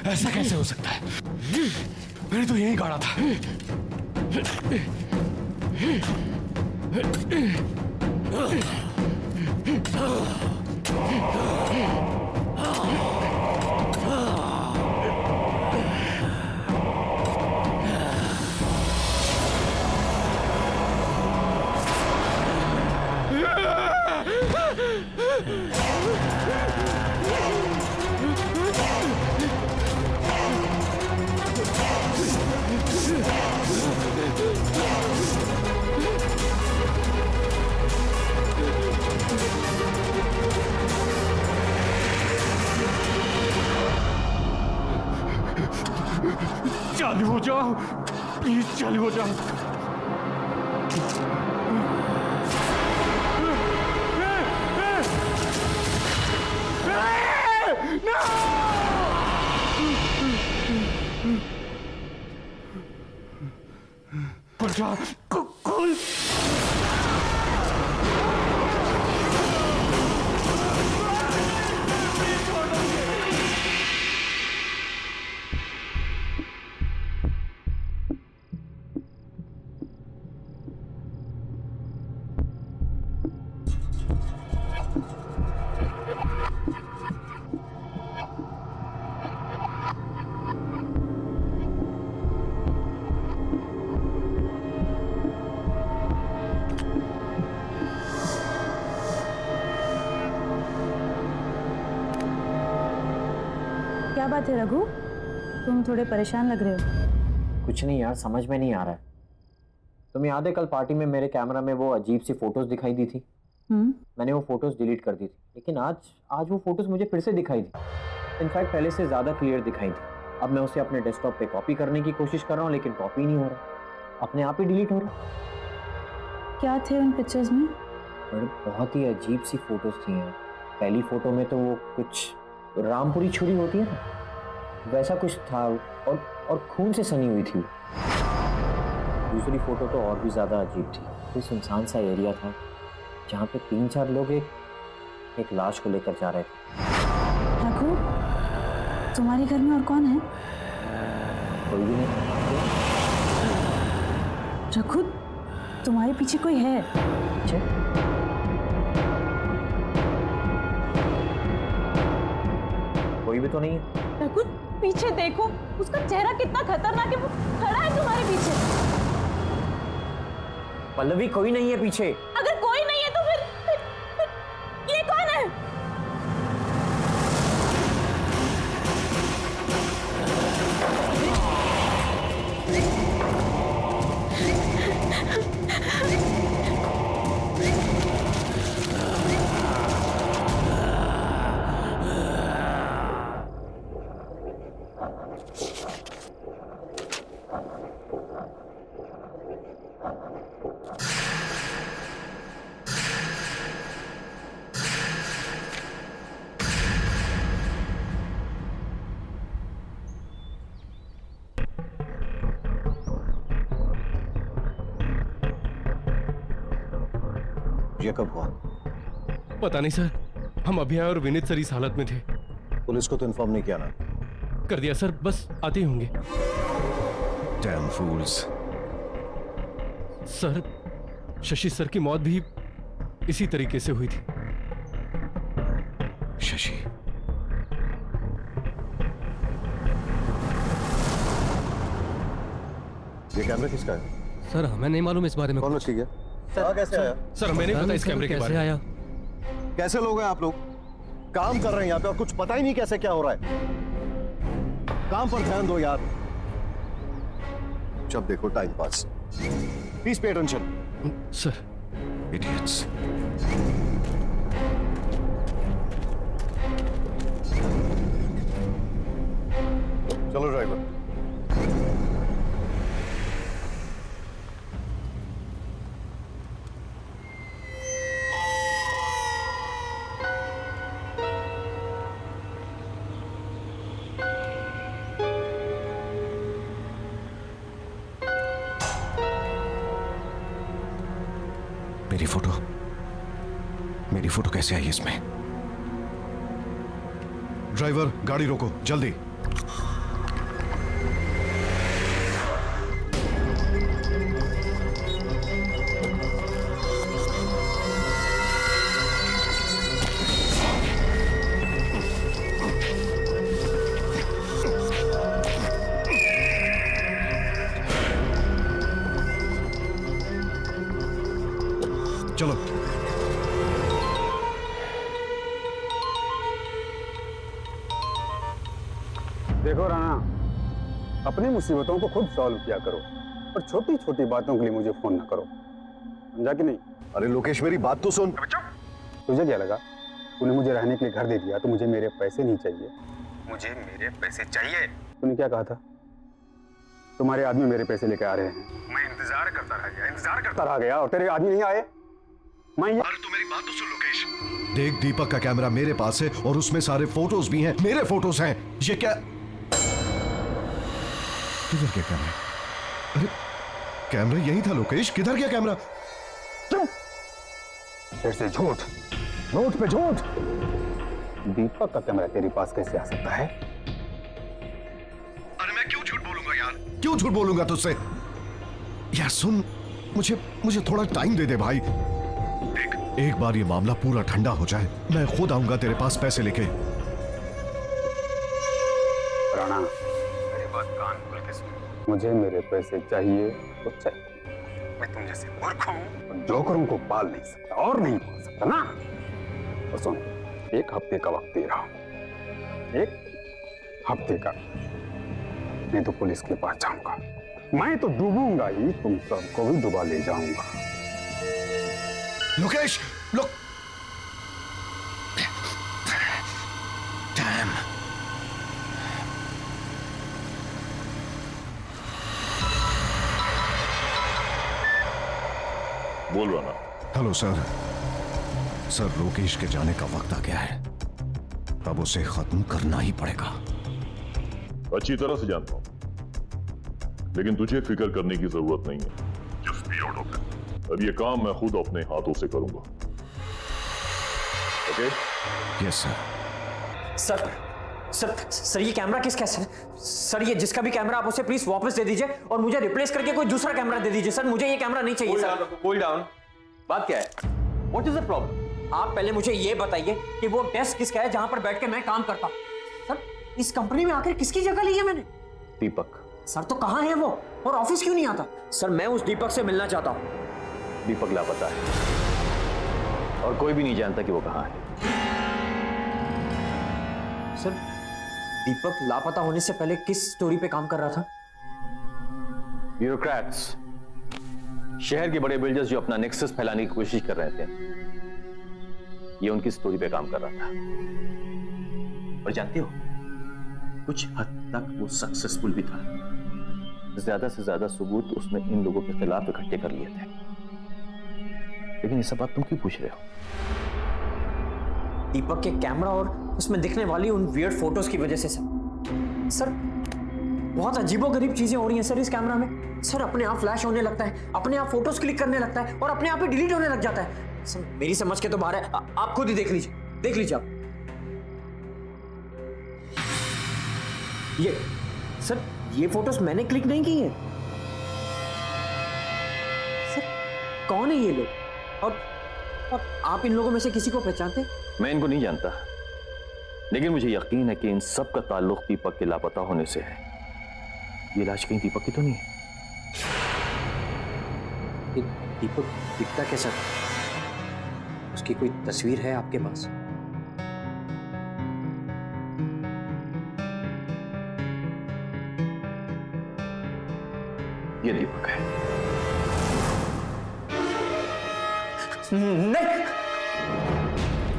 ऐसा कैसे हो सकता है? मैंने तो यही गाड़ा था। चालू हो जाओ प्लीज, चालू हो जाओ। खुल जा, खुल। क्या बात है रघु, तुम थोड़े परेशान लग रहे हो। कुछ नहीं यार, समझ में नहीं आ रहा है। तुम्हें याद है कल पार्टी में मेरे कैमरा में वो अजीब सी फोटोज दिखाई दी थी? मैंने वो फोटोज डिलीट कर दी थी, लेकिन आज वो फोटोज मुझे फिर से दिखाई दी। इनफैक्ट पहले से ज्यादा क्लियर दिखाई थी। अब मैं उसे अपने डेस्कटॉप पे कॉपी करने की कोशिश कर रहा हूँ, लेकिन कॉपी नहीं हो रहा, अपने आप ही डिलीट हो रहा। क्या थे उन पिक्चर्स में? बहुत ही अजीब सी फोटोज थी यार। पहली फोटो में तो वो कुछ रामपुरी छुरी होती है ना, वैसा कुछ था, और खून से सनी हुई थी। दूसरी फोटो तो और भी ज्यादा अजीब थी। कोई सुनसान सा एरिया था जहाँ पे 3-4 लोग एक लाश को लेकर जा रहे थे। रघु, तुम्हारे घर में और कौन है? कोई भी नहीं। रघु, तुम्हारे पीछे कोई है? पीछे? कोई भी तो नहीं है। रघु, पीछे देखो, उसका चेहरा कितना खतरनाक है, वो खड़ा है तुम्हारे पीछे। पल्लवी, कोई नहीं है पीछे। अगर कोई नहीं है तो फिर ये कौन है? ये कब हुआ? पता नहीं सर, हम अभी आए और विनीत सर इस हालत में थे। पुलिस को तो इन्फॉर्म नहीं किया ना? कर दिया सर, बस आते ही होंगे। Damn fools. Sir, Shashi sir की मौत भी इसी तरीके से हुई थी। शशि? ये कैमरा किसका है? सर हमें नहीं मालूम इस बारे में। कौन लोग ठीक है? कैसे आया? सर हमें नहीं पता इस कैमरे के बारे में। आया? कैसे लोग हैं आप लोग? काम कर रहे हैं यहाँ पे और कुछ पता ही नहीं कैसे क्या हो रहा है। काम पर ध्यान दो यार। जब देखो time pass. Please pay attention. Sir. Idiots. चलो ड्राइवर। मेरी फोटो कैसे आई इसमें? ड्राइवर, गाड़ी रोको जल्दी। चलो। देखो राणा, अपनी मुसीबतों को खुद सॉल्व किया करो और छोटी छोटी बातों के लिए मुझे फोन ना करो, समझा कि नहीं? अरे लोकेश, मेरी बात तो सुन। तुझे क्या लगा तूने मुझे रहने के लिए घर दे दिया तो मुझे मेरे पैसे नहीं चाहिए? मुझे मेरे पैसे चाहिए। तूने क्या कहा था? तुम्हारे आदमी मेरे पैसे लेके आ रहे हैं। मैं इंतजार करता रह गया और तेरे आदमी नहीं आए। मैं अरे तू मेरी बात तो सुन लोकेश। देख, दीपक का कैमरा मेरे पास है और उसमें सारे फोटोज भी हैं, मेरे फोटोज हैं। ये क्या? किधर गया कैमरा? अरे कैमरा यही था लोकेश, किधर गया कैमरा? फिर से झूठ, झूठ पे झूठ। दीपक का कैमरा तेरे पास कैसे आ सकता है? अरे मैं क्यों झूठ बोलूंगा यार? क्यों झूठ बोलूंगा तुझसे? यार सुन, मुझे थोड़ा टाइम दे दे भाई। एक बार ये मामला पूरा ठंडा हो जाए, मैं खुद आऊंगा तेरे पास पैसे लेके। राणा, मेरी बात कान खोल के सुन। मुझे मेरे पैसे चाहिए तो चाहिए। मैं तुम जैसे मूर्ख हूं और जोकरों को पाल नहीं सकता और नहीं पाल सकता ना। और सुन, 1 हफ्ते का वक्त दे रहा हूं, 1 हफ्ते का। नहीं तो पुलिस के पास जाऊंगा। मैं तो डूबूंगा ही, तुम सबको भी डुबा ले जाऊंगा। लोकेश, लोक डैम। बोल रहा ना। Hello sir. सर, लोकेश के जाने का वक्त आ गया है, अब उसे खत्म करना ही पड़ेगा। अच्छी तरह से जानता हूं, लेकिन तुझे फिक्र करने की जरूरत नहीं है। Just be out of it. अब ये काम मैं खुद अपने हाथों से करूंगा। ओके? Yes sir. सर ये कैमरा किसका है सर? ये जिसका भी कैमरा आप उसे प्लीज वापस दे दीजिए और मुझे रिप्लेस करके कोई दूसरा कैमरा दे दीजिए। सर मुझे ये कैमरा नहीं चाहिए सर। Cool down. बात क्या है? What is the problem? आप पहले मुझे ये बताइए कि वो डेस्क किसका है जहां पर बैठ के मैं काम करता हूं? सर इस कंपनी में आकर किसकी जगह ली है मैंने? दीपक। सर तो कहां है वो और ऑफिस क्यों नहीं आता? सर मैं उस दीपक से मिलना चाहता हूं। दीपक लापता है और कोई भी नहीं जानता कि वो कहां है। सर दीपक लापता होने से पहले किस स्टोरी पे काम कर रहा था? ब्यूरोक्रेट्स, शहर के बड़े बिल्डर्स जो अपना नेक्सस फैलाने की कोशिश कर रहे थे, ये उनकी स्टोरी पे काम कर रहा था। और जानते हो, कुछ हद तक वो सक्सेसफुल भी था। ज्यादा से ज्यादा सबूत उसने इन लोगों के खिलाफ इकट्ठे कर लिए थे। लेकिन ये सब बात तुम क्यों पूछ रहे हो? दीपक के कैमरा और उसमें दिखने वाली उन वियर्ड फोटोज की वजह से सर बहुत अजीबोगरीब चीजें हो रही हैं सर इस कैमरा में। सर अपने आप फ्लैश होने लगता है, अपने आप फोटोज क्लिक करने लगता है और अपने आप ही डिलीट होने लग जाता है। सर मेरी समझ के तो बाहर है, आप खुद ही देख लीजिए आप। ये फोटोज मैंने क्लिक नहीं की है। सर कौन है ये लोग और आप इन लोगों में से किसी को पहचानते? मैं इनको नहीं जानता, लेकिन मुझे यकीन है कि इन सब का ताल्लुक दीपक के लापता होने से है। ये लाश कहीं दीपक की तो नहीं? दीपक दिखता कैसा था? उसकी कोई तस्वीर है आपके पास? ये दीपक है। नहीं।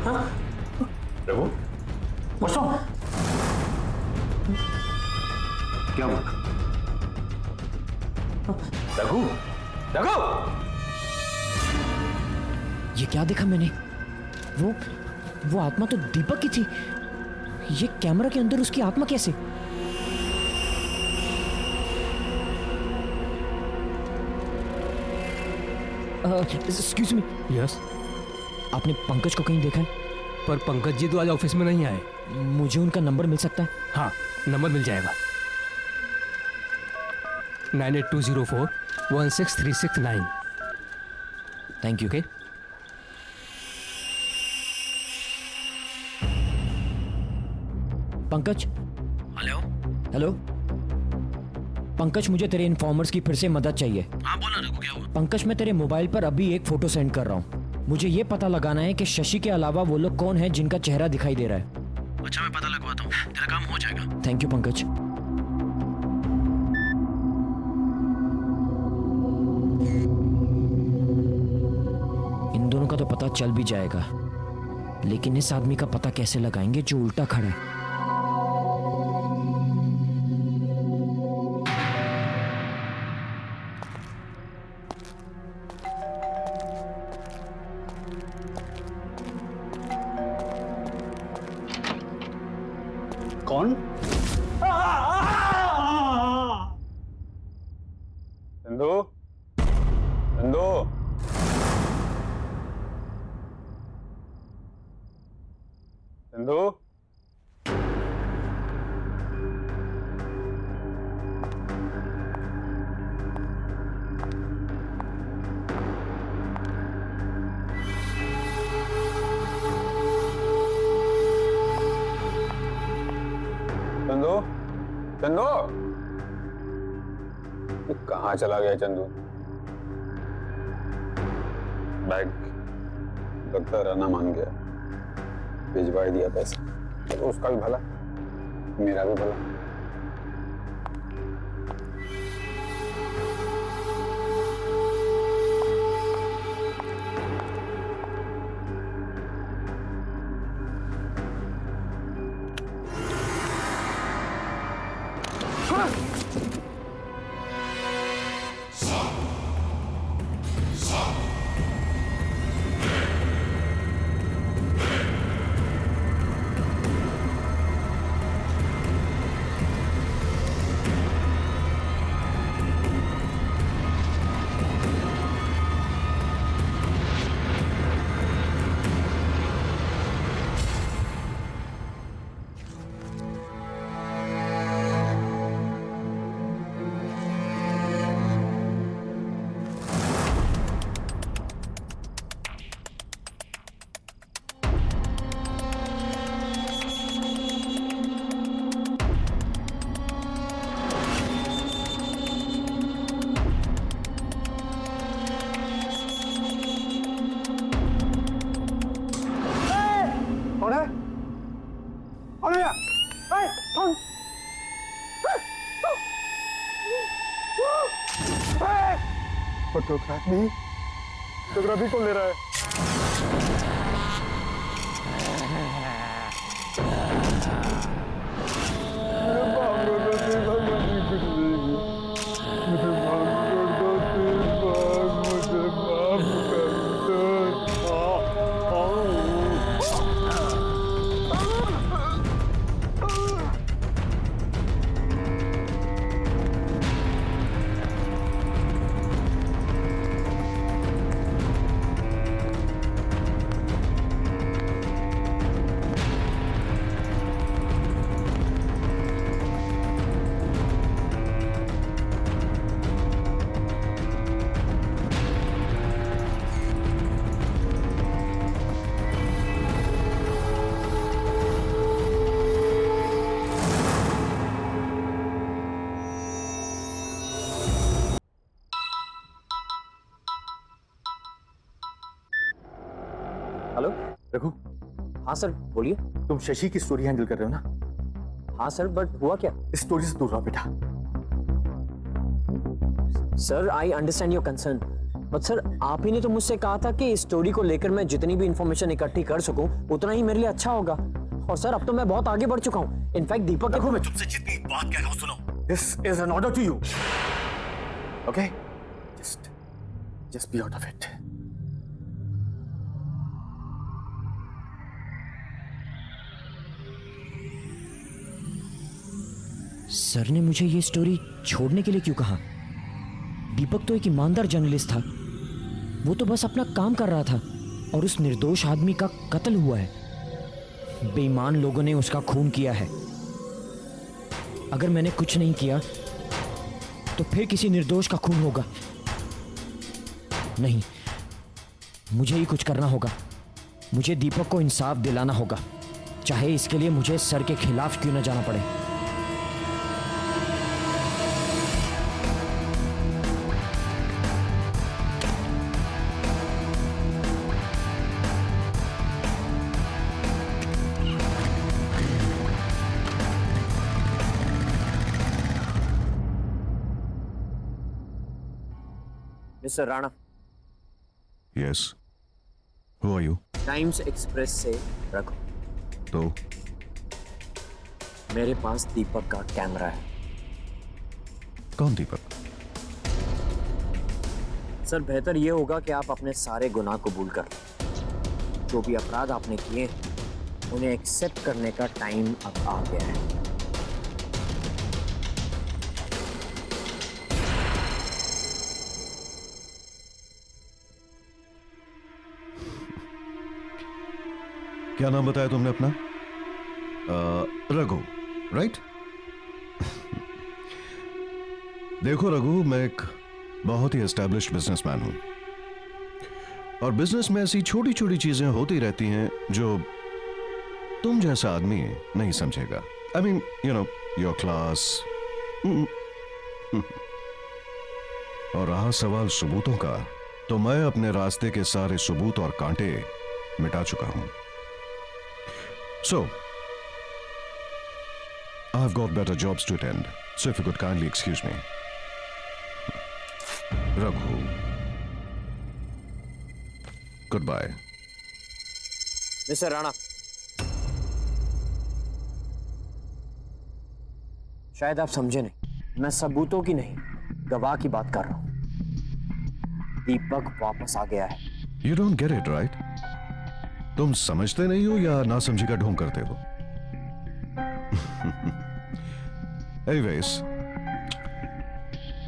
हाँ? रघु, बसो। क्या हुआ? रघु, रघु! ये क्या देखा मैंने? वो आत्मा तो दीपक की थी। ये कैमरा के अंदर उसकी आत्मा कैसे? एक्सक्यूज मी, यस, आपने पंकज को कहीं देखा है? पर पंकज जी तो आज ऑफिस में नहीं आए। मुझे उनका नंबर मिल सकता है? हाँ, नंबर मिल जाएगा 9820416369। Thank you. Okay. Pankaj, hello Pankaj, मुझे तेरे इन्फॉर्मर्स की फिर से मदद चाहिए। हाँ बोला रघु, क्या हुआ? पंकज, मैं तेरे मोबाइल पर अभी एक फोटो सेंड कर रहा हूँ। मुझे ये पता लगाना है कि शशि के अलावा वो लोग कौन है जिनका चेहरा दिखाई दे रहा है। अच्छा मैं पता लगवाता हूँ, तेरा काम हो जाएगा। Thank you Pankaj. इन दोनों का तो पता चल भी जाएगा, लेकिन इस आदमी का पता कैसे लगाएंगे जो उल्टा खड़ा है? कौन? चंदू, चंदू, चंदू, चंदू, चंदू, ये कहाँ चला गया चंदू? बैग लगता रहना मान गया, भिजवा ही दिया पैसा। तो उसका भी भला, मेरा भी भला। फोटोग्राफी कौन ले रहा है? हेलो रघु, हाँ सर बोलिए। तुम शशि की स्टोरी हैंडल कर रहे हो ना? हाँ सर, बट हुआ क्या? इस स्टोरी से दूर रहो बेटा। Sir I understand your concern, but sir आप ही ने तो मुझसे कहा था कि इस स्टोरी को लेकर मैं जितनी भी इंफॉर्मेशन इकट्ठी कर सकूं उतना ही मेरे लिए अच्छा होगा। और सर अब तो मैं बहुत आगे बढ़ चुका हूं। इनफैक्ट दीपक रघु, मैं तुमसे जितनी बात कह रहा हूं सुनो। This is an order to you, okay? Just be out of it. Sir ने मुझे ये स्टोरी छोड़ने के लिए क्यों कहा? दीपक तो एक ईमानदार जर्नलिस्ट था। वो तो बस अपना काम कर रहा था और उस निर्दोष आदमी का कत्ल हुआ है। बेईमान लोगों ने उसका खून किया है। अगर मैंने कुछ नहीं किया तो फिर किसी निर्दोष का खून होगा। नहीं, मुझे ही कुछ करना होगा। मुझे दीपक को इंसाफ दिलाना होगा, चाहे इसके लिए मुझे सर के खिलाफ क्यों न जाना पड़े। Mister Rana. Yes, who are you? Times Express से रखो। तो मेरे पास दीपक का कैमरा है। कौन दीपक? सर, बेहतर यह होगा कि आप अपने सारे गुनाह कबूल कर लें। जो भी अपराध आपने किए उन्हें एक्सेप्ट करने का टाइम अब आ गया है। क्या नाम बताया तुमने अपना? रघु, राइट? देखो रघु, मैं एक बहुत ही एस्टैब्लिश्ड बिजनेसमैन हूं और बिजनेस में ऐसी छोटी छोटी चीजें होती रहती हैं जो तुम जैसा आदमी नहीं समझेगा। I mean, you know, your class. और रहा सवाल सबूतों का, तो मैं अपने रास्ते के सारे सबूत और कांटे मिटा चुका हूं। So, I've got better jobs to attend, so if you could kindly excuse me. Raghu. Goodbye. Mister Rana, शायद आप समझे नहीं। मैं सबूतों की नहीं, गवाह की बात कर रहा हूं। दीपक वापस आ गया है। You don't get it, right? तुम समझते नहीं हो या नासमझी का ढोंग करते हो? Anyways,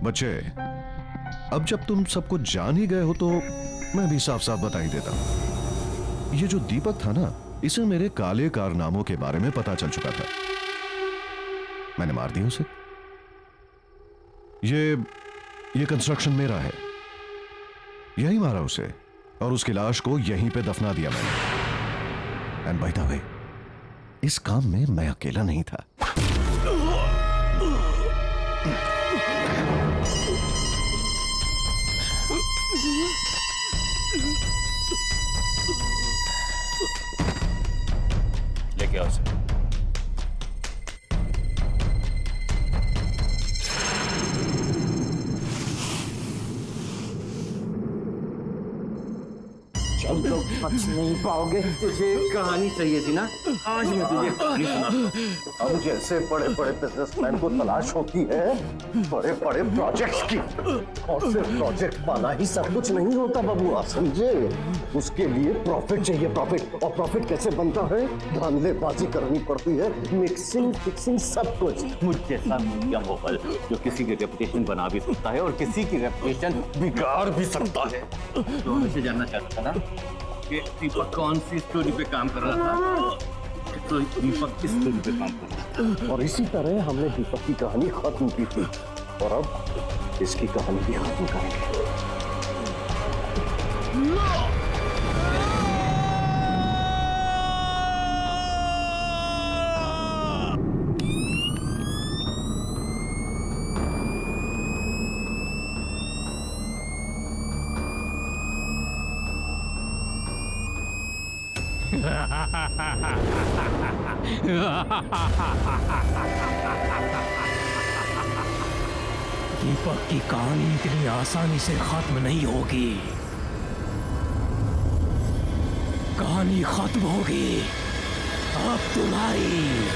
बच्चे, अब जब तुम सब कुछ जान ही गए हो तो मैं भी साफ साफ बता ही देता हूं। ये जो दीपक था ना, इसे मेरे काले कारनामों के बारे में पता चल चुका था। मैंने मार दिया उसे। ये कंस्ट्रक्शन मेरा है। यही मारा उसे और उसकी लाश को यहीं पे दफना दिया मैंने। एंड बाय द वे, इस काम में मैं अकेला नहीं था। लेके आओ उसे। जब लोग बच नहीं पाओगे। तुझे कहानी चाहिए थी ना, आज मैं तुझे कहानी सुनाता हूं। अब जैसे बड़े बड़े बिजनेसमैन को तलाश होती है बड़े बड़े प्रोजेक्ट्स की, और सिर्फ प्रोजेक्ट पाना ही सब कुछ नहीं होता बबुआ, समझे? उसके लिए प्रॉफिट चाहिए, प्रॉफिट। और प्रॉफिट कैसे बनता है? धांधलेबाजी करनी पड़ती है, मिक्सिंग फिक्सिंग सब कुछ। मुझ जैसा मीडिया मोगल जो किसी की रेपुटेशन बना भी सकता है और किसी की रेपुटेशन बिगाड़ भी सकता है। तो हमें जानना चाहता था ना कि दीपक कौन सी स्टोरी पे काम कर रहा था। तो दीपक किस स्टोरी पे काम कर रहा था, और इसी तरह हमने दीपक की कहानी खत्म की थी और अब इसकी कहानी भी खत्म करेंगे। दीपक की कहानी इतनी आसानी से खत्म नहीं होगी। कहानी खत्म होगी अब तुम्हारी।